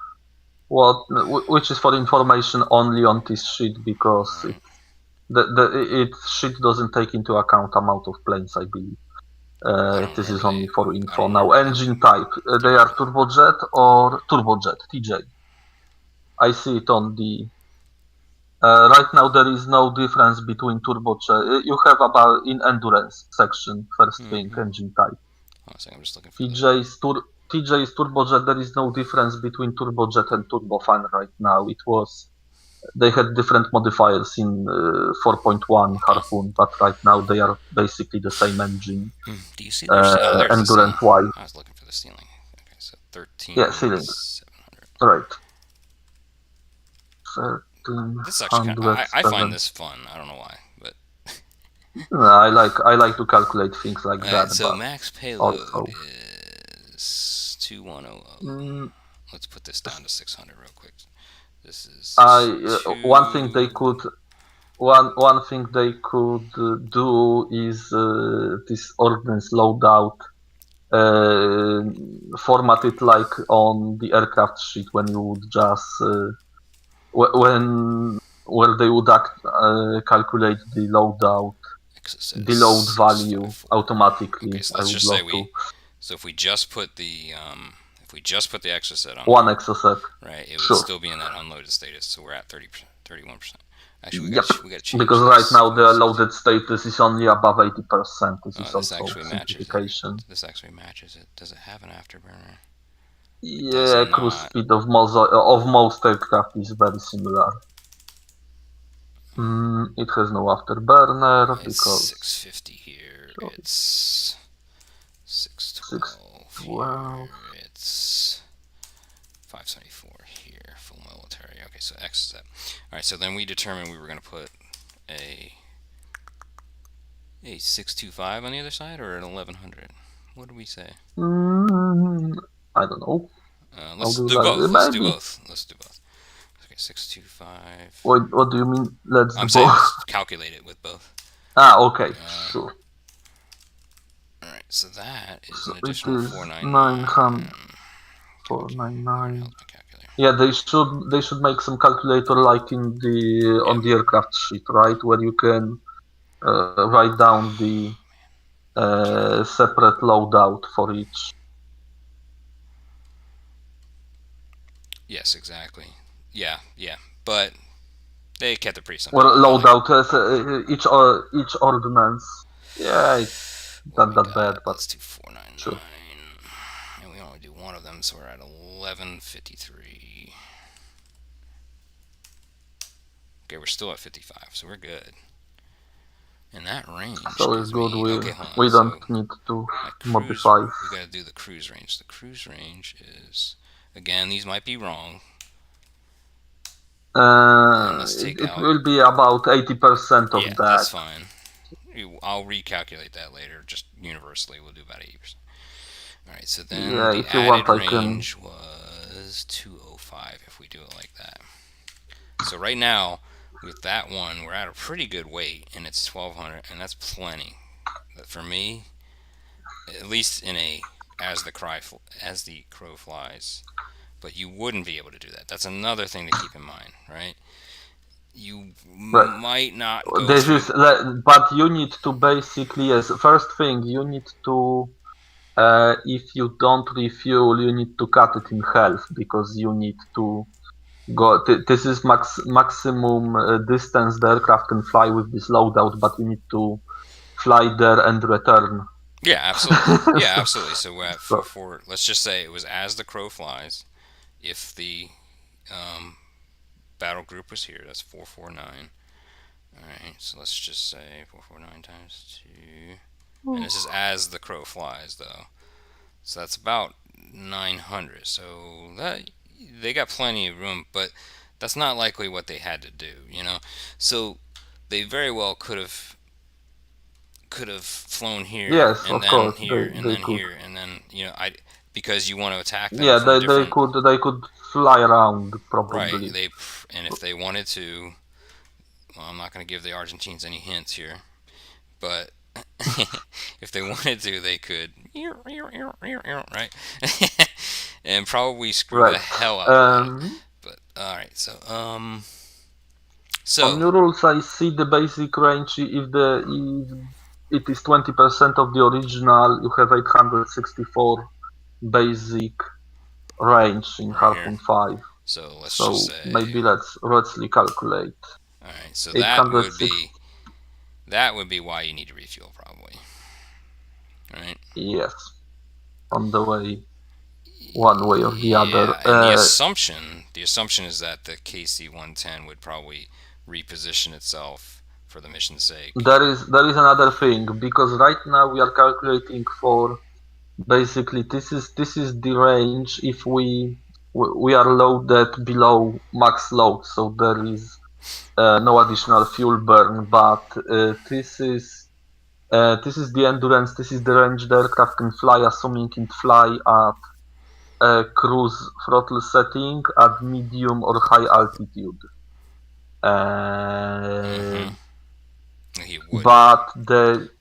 Which is for information only on this sheet because it sheet doesn't take into account amount of planes, I believe. This is only for info now. Engine type. They are turbojet or turbojet, TJ. I see it on the... right now there is no difference between turbojet. You have about in endurance section, first thing, engine type. I'm just looking for TJ is turbojet. There is no difference between turbojet and turbofan right now. They had different modifiers in 4.1 Harpoon, but right now they are basically the same engine. Do you see there's endurance Y. I was looking for the ceiling. Okay, so 13. Yeah, ceiling. 700. Right. This actually I find this fun. I don't know why, but I like to calculate things like that. So max payload is 2100. Let's put this down to 600 real quick. This is one thing they could do is this ordnance loadout formatted like on the aircraft sheet when you would just where they would calculate the loadout, the load value automatically. Okay, so let's just say so if we just put the exoset on one exoset, right, it would still be in that unloaded status. So we're at 30%, 31%. Actually, we got to change because right now the loaded status is only above 80%. This is also simplification. This actually matches it. Does it have an afterburner? Yeah, cruise speed of most aircraft is very similar. It has no afterburner because 650 here. It's 612 here. It's 574 here. Full military. Okay, so X is that. All right, so then we determined we were going to put a 625 on the other side or an 1100. What did we say? I don't know. Let's do both. Let's do both. Okay, 625. What do you mean? I'm saying calculate it with both. Okay, sure. Alright, So that is So an it additional is 900, 499. My calculator. Yeah, they should make some calculator like in the Yep. on the aircraft sheet, right, where you can write down the separate loadout for each. Yes, exactly. Yeah, yeah. But they kept it pretty simple. Well, They're like, loadout each ordnance. Yeah, it's what do not we that bad, got? but Let's do 499. sure. And we only do one of them, so we're at 1153. Okay, we're still at 55, so we're good. And that range So it's gives good. me. Okay, hold on. We don't So need to my cruise. modify. We gotta do the cruise range. The cruise range is. Again, these might be wrong. And let's take It out. will be about 80% of Yeah, that. that's fine. I'll recalculate that later. Just universally, we'll do about 80%. All right, so then Yeah, the if you added want, I can. range was 205 if we do it like that. So right now, with that one, we're at a pretty good weight, and it's 1200, and that's plenty. But for me, at least in a as the crow flies. But you wouldn't be able to do that. That's another thing to keep in mind, right? You Right. might not go This through. is, but you need to basically, yes, first thing you need to, if you don't refuel, you need to cut it in half because you need to go. This is maximum distance the aircraft can fly with this loadout, but you need to fly there and return. Yeah, absolutely. Yeah, absolutely. So we're at So, four. Let's just say it was as the crow flies. If the battle group was here, that's 449. All right. So let's just say 449 times 2. And this is as the crow flies, though. So that's about 900. So that they got plenty of room, but that's not likely what they had to do, you know. So they very well could have flown here yes, and of then course, here and they then could. here and then because you want to attack them Yeah, from different they could fly around right probably. and if they wanted to, well, I'm not going to give the Argentines any hints here, but if they wanted to, they could right and probably screw the Right. hell out of that. But all right, On so your rules, I see the basic range. If it is 20% of the original, you have 864 basic range in right here. Harpoon 5. So let's just So say, maybe let's calculate. all right. So 806. that would be why you need to refuel, probably. All right. Yes, on the way, one way or the other. Yeah, and the assumption is that the KC-110 would probably reposition itself for the mission's sake. There is another thing because right now we are calculating for basically this is the range if we are loaded below max load, so there is no additional fuel burn. But this is the endurance. This is the range the aircraft can fly, assuming it fly at cruise throttle setting at medium or high altitude. He would. But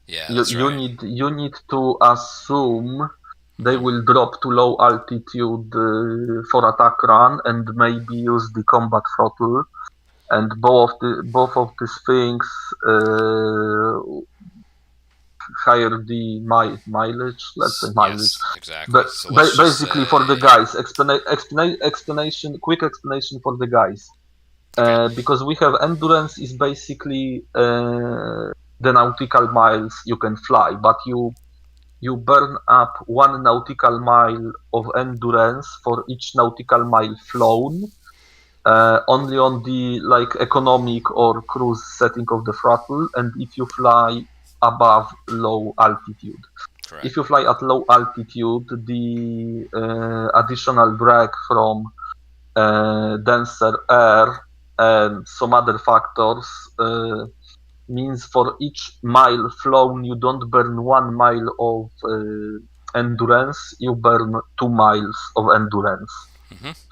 Yeah, that's right. you need to assume they will drop to low altitude for attack run and maybe use the combat throttle, and both of these things higher the mileage, let's say mileage. Yes, exactly. But So let's just basically for the say, guys, quick explanation for the guys. okay, Because we have endurance is basically the nautical miles you can fly, but you burn up 1 nautical mile of endurance for each nautical mile flown, only on the like economic or cruise setting of the throttle, and if you fly above low altitude. correct. If you fly at low altitude, the additional drag from denser air and some other factors means for each mile flown you don't burn 1 mile of endurance, you burn 2 miles of endurance.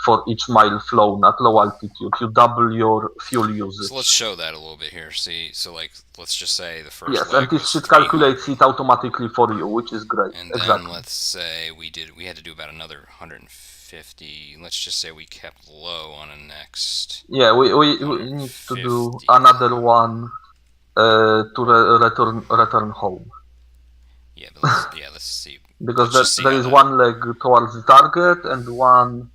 for each mile flown at low altitude. You double your fuel usage. So let's show that a little bit here. See, so like, let's just say the first Yes, and leg this was shit calculates 300. it automatically for you, which is great. And then Exactly. let's say we had to do about another 150. Let's just say we kept low on a next Yeah, we need to do 150. another one to return home. Yeah, but let's see. Because Let's just see there how is that. one leg towards the target and one.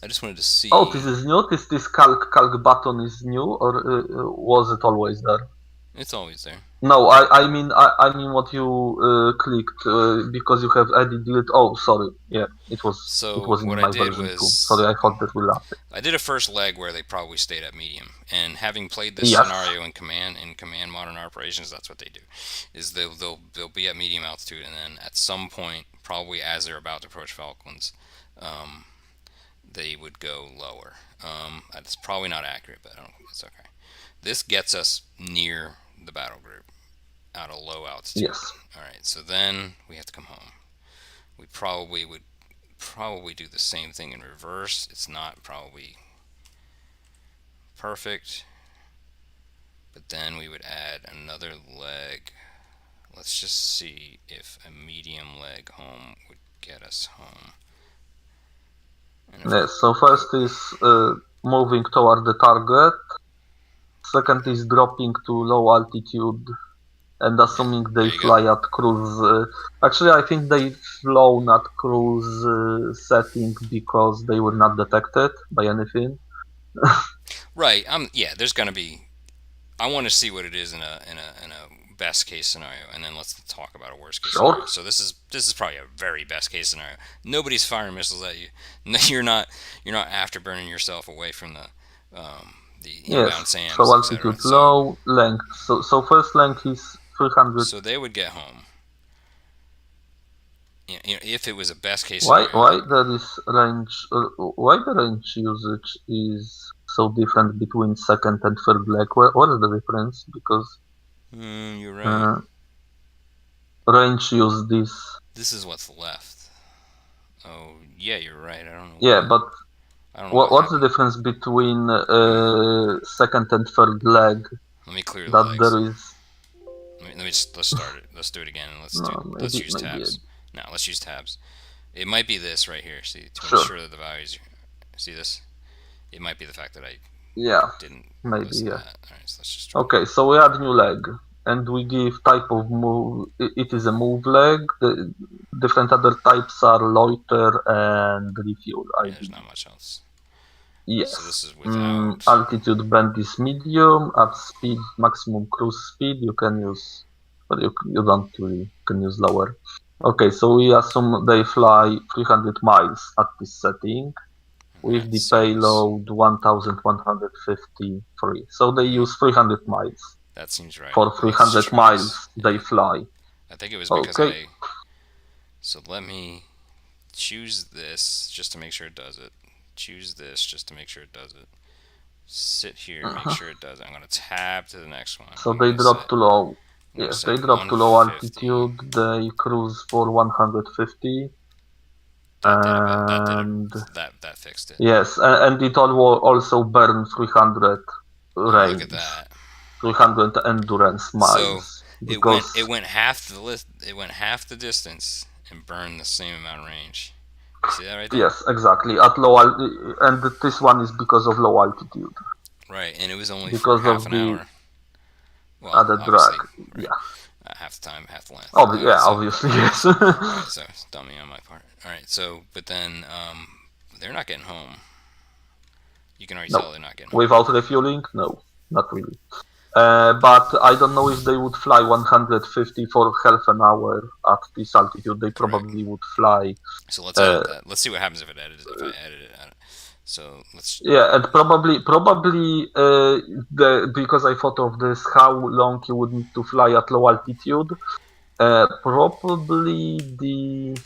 I just wanted to see. Oh, this is new. This calc button is new, or was it always there? It's always there. No, I mean what you clicked because you have added it. Oh, sorry. Yeah, it was So in what I my did version too. was Sorry, I thought that we laughed. I did a first leg where they probably stayed at medium, and having played this Yes. scenario in command modern operations, that's what they do. Is they'll be at medium altitude, and then at some point, probably as they're about to approach Falklands, they would go lower. It's probably not accurate, but it's okay. This gets us near the battle group at a low altitude. Yes. All right, so then we have to come home. We probably would do the same thing in reverse. It's not probably perfect, but then we would add another leg. Let's just see if a medium leg home would get us home. Yes. So first is moving toward the target. Second is dropping to low altitude and assuming they fly at cruise. Actually, I think they flown at cruise setting because they were not detected by anything. Right. Yeah. There's gonna be. I want to see what it is in a best case scenario, and then let's talk about a worst case Sure. scenario. So this is probably a very best case scenario. Nobody's firing missiles at you. You're not afterburning yourself away from the inbound SAMs. So altitude low, length. So first length is 300. So they would get home. If it was a best case scenario. Why there is range? Why the range usage is so different between second and third leg? What is the difference? Because you're right. Range use this. This is what's left. Oh yeah, you're right. I don't know. Yeah, but I don't know what's the difference between second and third leg? Let me clear the legs. There is. Let's start it. Let's do it again, and let's use tabs. Now let's use tabs. It might be this right here. See, to ensure that the values. See this? It might be the fact that I didn't. Maybe yeah. All right, so let's just. Okay, so we add new leg, and we give type of move. It is a move leg. The different other types are loiter and refuel. There's not much else. Yes. So this is without altitude band is medium. At speed, maximum cruise speed, you can use, but you don't really. You can use lower. Okay, so we assume they fly 300 miles at this setting with the payload 1153. So they use 300 miles. That seems right. For 300 miles, they fly. I think it was because So let me choose this just to make sure it does it. Choose this just to make sure it does it. Sit here, make sure it does it. I'm going to tab to the next one. So they drop to low. Yes, they drop to low altitude. They cruise for 150. And that fixed it. Yes, and it also burn 300 range. Look at that. 300 endurance miles. So it went half the distance and burned the same amount of range. You see that right there? Yes, exactly. At low and this one is because of low altitude. Right, and it was only because for half an hour. Well, other drag, yeah. Half the time, half the length. Obviously, yes. Alright, so dummy on my part. Alright, so but then they're not getting home. You can already tell they're not getting home. Without refueling? No, not really. But I don't know if they would fly 150 for half an hour at this altitude. They probably would fly. So let's edit that. Let's see what happens if I edit it. So let's. Yeah, and probably because I thought of this, how long you would need to fly at low altitude. Probably the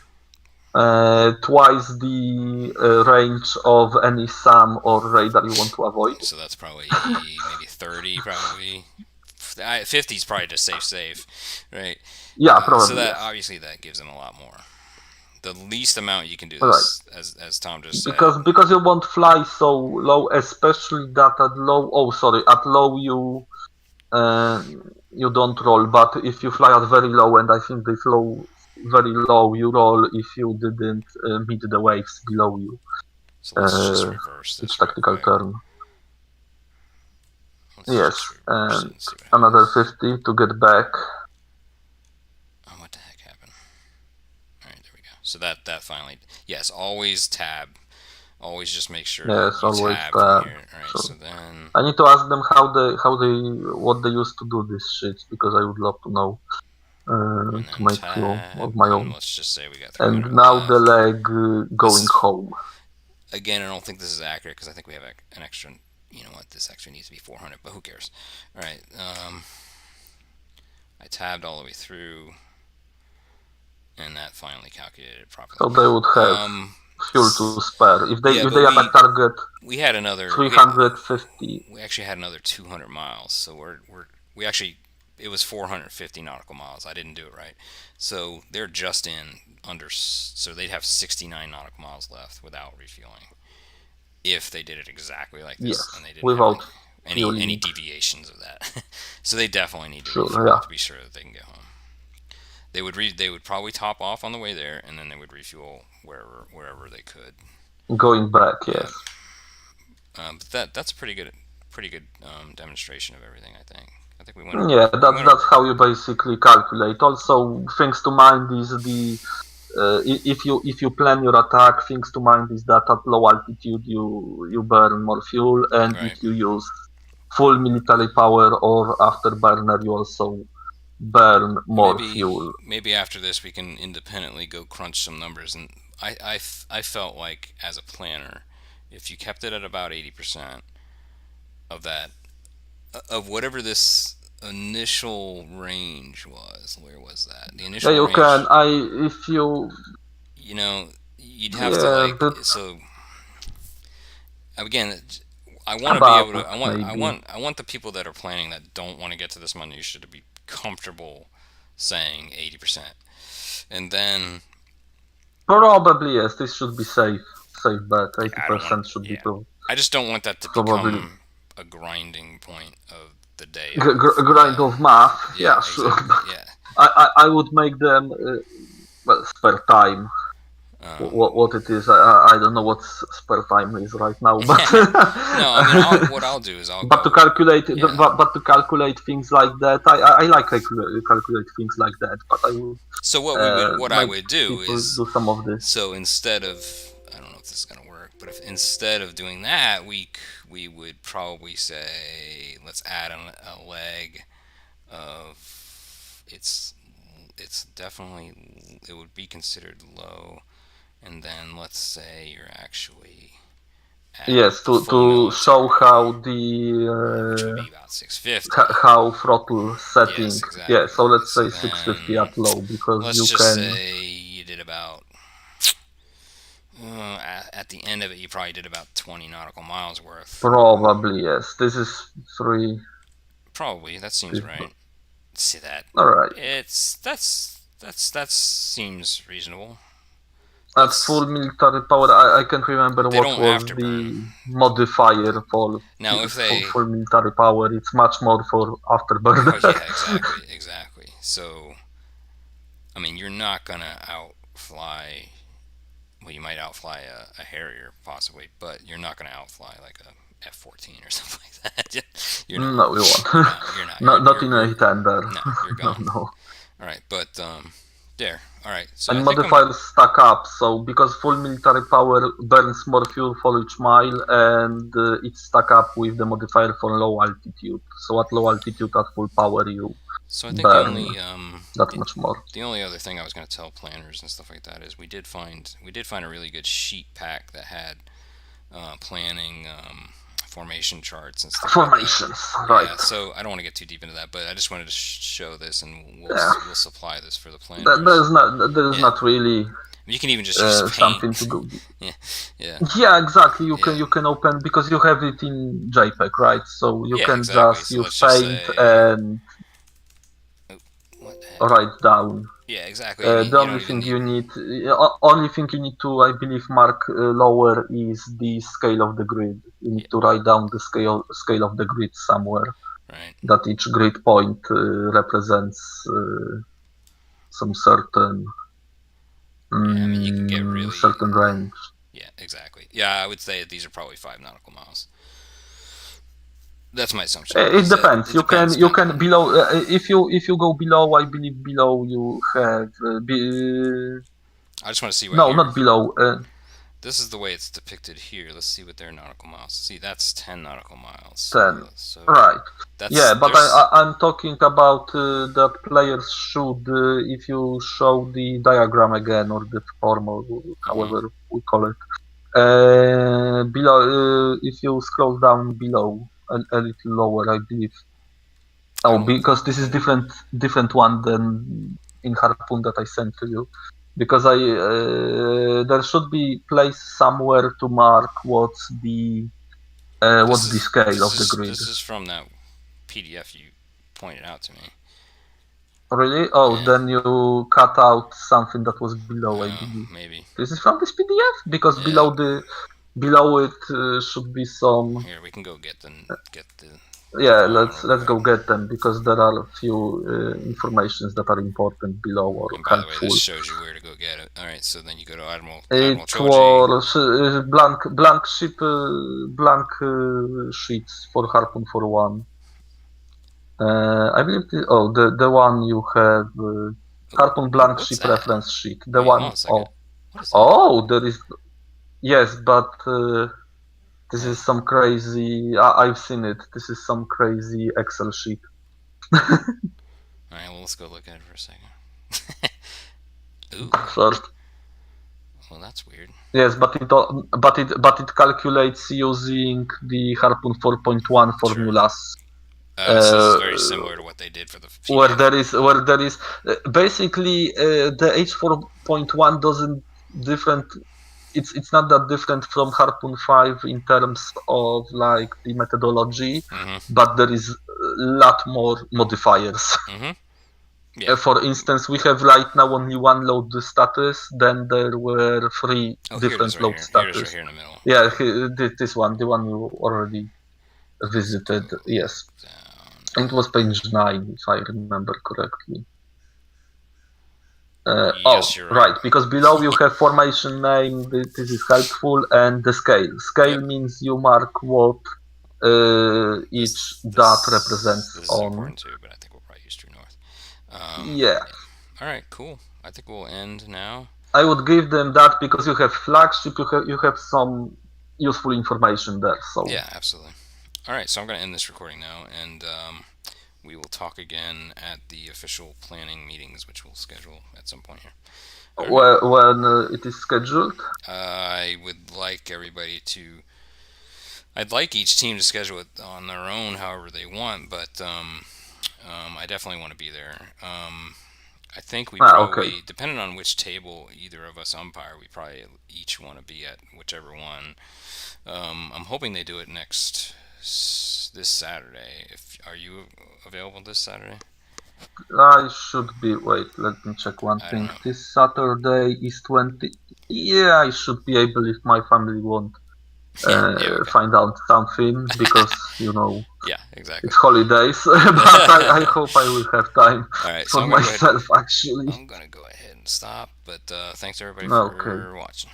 twice the range of any SAM or radar you want to avoid. So that's probably maybe 30, probably 50 is probably just safe, right? Yeah, probably. So that obviously that gives them a lot more. the least amount you can do Right. this, as Tom just said. Because you won't fly so low, especially that at low. Oh, sorry, at low you don't roll. But if you fly at very low, and I think they flow very low, you roll if you didn't meet the waves below you. So let's just reverse this Each real tactical quick. turn. Let's Yes, just reverse it and and see what another happens. 50 to get back. Oh, what the heck happened? All right, there we go. So that finally, yes, always tab. Always just make sure Yes, that you always tab tab. from here. All right, Sure. so then I need to ask them what they used to do this shit, because I would love to know. and To then make flow tab, of my and own. let's just say we got And 300 now left. the leg going home. Again, I don't think this is accurate because I think we have an extra. You know what? This actually needs to be 400, but who cares? All right. I tabbed all the way through, and that finally calculated it properly. So they would have fuel to spare. If they attack target we had another 350. We actually had another 200 miles. So we actually it was 450 nautical miles. I didn't do it right. So they're just in under. So they'd have 69 nautical miles left without refueling. If they did it exactly like this, Yes, and they didn't without have any deviations of that. So they definitely need to Sure, refuel yeah. to be sure that they can get home. They would probably top off on the way there, and then they would refuel wherever they could. Going back, yes. But that's a pretty good demonstration of everything. I think we went. Yeah, that's how you basically calculate. Also, things to mind is the if you plan your attack, things to mind is that at low altitude you burn more fuel, and Right. if you use full military power or afterburner, you also burn more fuel. Maybe after this we can independently go crunch some numbers, and I felt like as a planner, if you kept it at about 80% of that of whatever this initial range was, where was that? The initial Yeah, you range. can. If you. You know, you'd have to like so. Again, I want to be able to. I want the people that are planning that don't want to get to this minutia to be comfortable saying 80%, and then Probably yes. This should be safe bet. 80% should be true. I just don't want that to become a grinding point of the day. Grind of math. Yeah, sure. Exactly, yeah. I would make them spare time. What it is, I don't know what spare time is right now, but no, I mean what I'll do is I'll. But to calculate things like that, I like calculate things like that. But I would. So what I would do is do some of this. So instead of, I don't know if this is gonna work, but if instead of doing that, we would probably say let's add a leg of it's definitely it would be considered low, and then let's say you're actually yes to show how the which would be about 650 how throttle setting. Yes, exactly. Yeah, so let's say 650 at low, because let's you just can say you did about at the end of it you probably did about 20 nautical miles worth. Probably yes. This is 3. Probably that seems right. See that? All right. That seems reasonable. At full military power, I can't remember what was the modifier for full military power. It's much more for afterburner. Oh, yeah, exactly. So, I mean, you're not gonna outfly. Well, you might outfly a Harrier possibly, but you're not gonna outfly like a F-14 or something like that. No, you won't. Not in a hit-ender. No, you're gone. No. All right, but there. All right. So and modifiers stack up. So because full military power burns more fuel for each mile, and it's stack up with the modifier for low altitude. So at low altitude, at full power, you burn that much more. The only other thing I was going to tell planners and stuff like that is we did find a really good sheet pack that had planning. Formation charts and stuff. Formations, right. Yeah, so I don't want to get too deep into that, but I just wanted to show this, and we'll supply this for the planners. There's not really. You can even just use something to do. Yeah, exactly. You can open, because you have it in JPEG, right? So you can just use paint and write down. Yeah, exactly. The only thing you need, only thing you need to, I believe, mark lower is the scale of the grid. You need Yeah, to write down the scale of the grid somewhere. right. That each grid point represents some certain Yeah, I mean, you can get really. certain range. Yeah, exactly. Yeah, I would say these are probably 5 nautical miles. That's my assumption. It Anyways, depends. it depends, You kind can of. below if you go below. I believe below you have I just want to see what no, here. not below. This is the way it's depicted here. Let's see what their nautical miles. See, that's 10 nautical miles. 10. So Right. that's Yeah, but there's. I'm talking about that players should, if you show the diagram again or the form or Mhm. however we call it, below, if you scroll down below a little lower, I believe. I Oh, don't. because this is different one than in Harpoon that I sent to you. Because I there should be place somewhere to mark This what's the is scale this of the is grid. this is from that PDF you pointed out to me. Really? Oh, Yeah. then you cut out something that was below, I believe. Maybe. This is from this PDF because Yeah. below it should be some. Here we can go get the Yeah, file real let's quick. go get them because there are a few informations that are important below or And by the way, this helpful. shows you where to go get it. All right. So then you go to Admiral It Choji. was blank sheets for Harpoon for one. I believe the one you have Ooh, Harpoon ooh, blank what's sheet that? reference sheet. The Wait, hold on one a second. oh What is that? oh there is yes, but this What? is some crazy. I've seen it. This is some crazy Excel sheet. All right. Well, let's go look at it for a second. Ooh. First, Well, that's weird. yes, but it calculates using the Harpoon 4.1 Sure. formulas. So this is Uh, very similar to what they did for the where PDF. there is basically the H4.1 doesn't different it's not that different from Harpoon 5 in terms of like the methodology, Mm-hmm. but there is a lot more modifiers. Mm-hmm. Yeah. For instance, we have right now only one load status, then there were three Oh, here it is different right load here. Here it is right status. here in the middle. Yeah, this one, the one you already Let's go visited, yes. down. It was page 9, if I remember correctly. Yes, you're right. Right, because below you have formation name, this is helpful, and the scale. Scale Yep. means you mark what each dot represents This is on. important too, but I think we'll probably use True North. Yeah, Yeah. All right, cool. I think we'll end now. I would give them that because you have flagship, you have some useful information there. So Yeah, absolutely. All right, so I'm going to end this recording now, and we will talk again at the official planning meetings, which we'll schedule at some point here. All right. when it is scheduled, I would like everybody to. I'd like each team to schedule it on their own, however they want, but I definitely want to be there. I think we okay. probably, depending on which table either of us umpire, we probably each want to be at whichever one. I'm hoping they do it this Saturday. If are you available this Saturday? I should be. Wait, let me check one I don't thing. know. This Saturday is 20. Yeah, I should be able if my family won't Yeah. Okay. find out something because Yeah. Exactly. it's holidays. But I hope I will have time All right. So for I'm gonna go ahead. myself actually. I'm gonna go ahead and stop. But thanks everybody Okay. for watching.